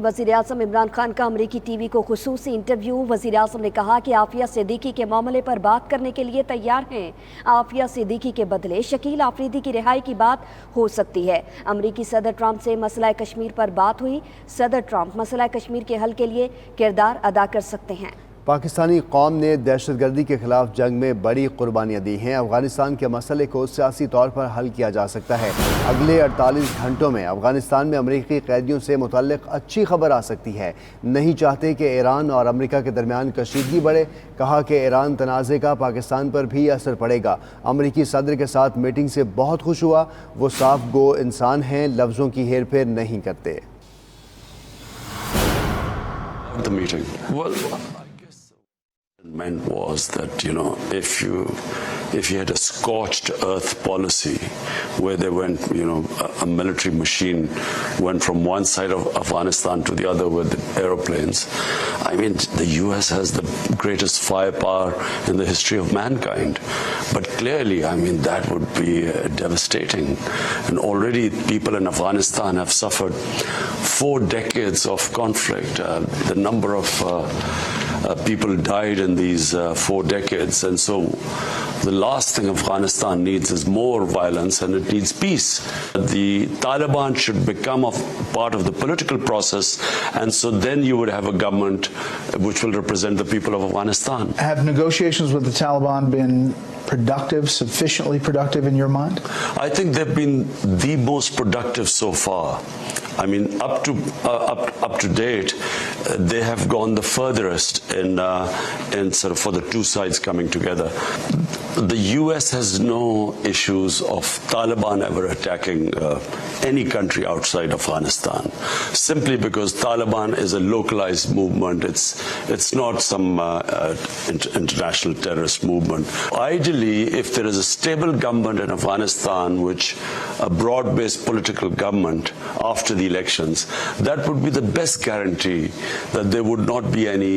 वज़ीर-ए-आज़म इमरान खान का अमरीकी टीवी को खुसूसी इंटरव्यू। वज़ीर-ए-आज़म ने कहा कि आफिया सिद्दीकी के मामले पर बात करने के लिए तैयार हैं। आफिया सिद्दीकी के बदले शकील आफरीदी की रिहाई की बात हो सकती है। अमरीकी सदर ट्रंप से मसला कश्मीर पर बात हुई। सदर ट्रंप मसला कश्मीर के हल के लिए किरदार अदा कर सकते हैं। पाकिस्तानी कौम ने दहशतगर्दी के खिलाफ जंग में बड़ी कुर्बानियाँ दी हैं। अफगानिस्तान के मसले को सियासी तौर पर हल किया जा सकता है। अगले 48 घंटों में अफगानिस्तान में अमरीकी कैदियों से मुतल्लिक अच्छी खबर आ सकती है। नहीं चाहते कि ईरान और अमरीका के दरमियान कशीदगी बढ़े। कहा कि ईरान तनाज़े का पाकिस्तान पर भी असर पड़ेगा। अमरीकी सदर के साथ मीटिंग से बहुत खुश हुआ। वो साफ गो इंसान हैं, लफ्ज़ों की हेर फेर नहीं करते। Meant was that, if you had a scorched earth policy where they went, a military machine went from one side of Afghanistan to the other with aeroplanes. I mean, the US has the greatest firepower in the history of mankind. But clearly, that would be devastating. And already people in Afghanistan have suffered 4 decades of conflict. The number of people died in these 4 decades, and so the last thing Afghanistan needs is more violence, and it needs peace. The Taliban should become a part of the political process, and so then you would have a government which will represent the people of Afghanistan. Have negotiations with the Taliban been productive, sufficiently productive in your mind? I think they've been the most productive so far. Up to date, they have gone the furthest in sort of for the two sides coming together. The US has no issues of Taliban ever attacking any country outside Afghanistan, simply because Taliban is a localized movement. It's not some international terrorist movement. Ideally, if there is a stable government in Afghanistan, a broad-based political government after the elections, that would be the best guarantee that there would not be any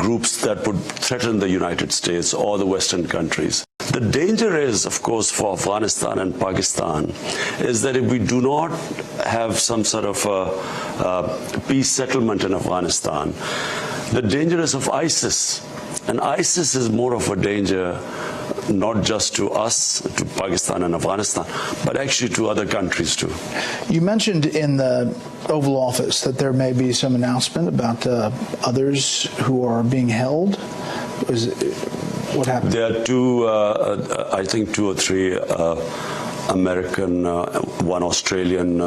groups that would threaten the United States or the Western countries. The danger is, of course, for Afghanistan and Pakistan, is that if we do not have some sort of peace settlement in Afghanistan, the danger is of ISIS. And ISIS is more of a danger not just to us, to Pakistan and Afghanistan, but actually to other countries too. You mentioned in the Oval Office that there may be some announcement about others who are being held. What happened? There are two, I think 2 or 3 American, one Australian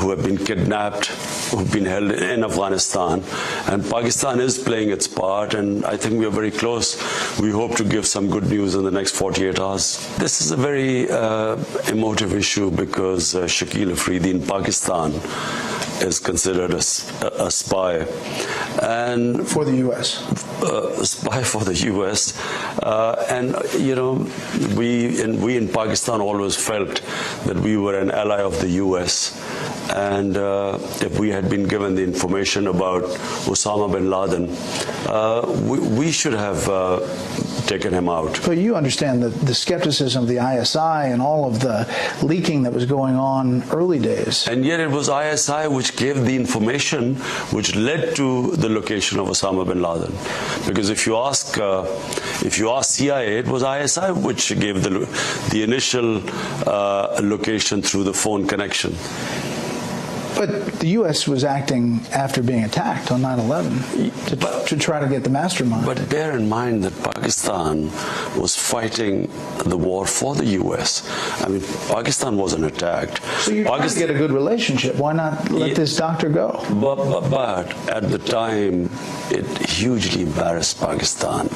who have been kidnapped, who've been held in Afghanistan, and Pakistan is playing its part, and I think we are very close. We hope to give some good news in the next 48 hours. This is a very emotive issue because Shakeel Afridi in Pakistan is considered a spy, and for the US, a spy for the US, and we in Pakistan always felt that we were an ally of the US, and if we had been given the information about Osama bin Laden, we should have taken him out. But you understand the skepticism of the ISI and all of the leaking that was going on early days. And yet it was ISI which gave the information which led to the location of Osama bin Laden. Because if you ask CIA, it was ISI which gave the initial location through the phone connection. But the U.S. was acting after being attacked on 9/11 to try to get the mastermind. But bear in mind that Pakistan was fighting the war for the U.S. Pakistan wasn't attacked. So you're trying to get a good relationship. Why not let this doctor go? But at the time, it hugely embarrassed Pakistan.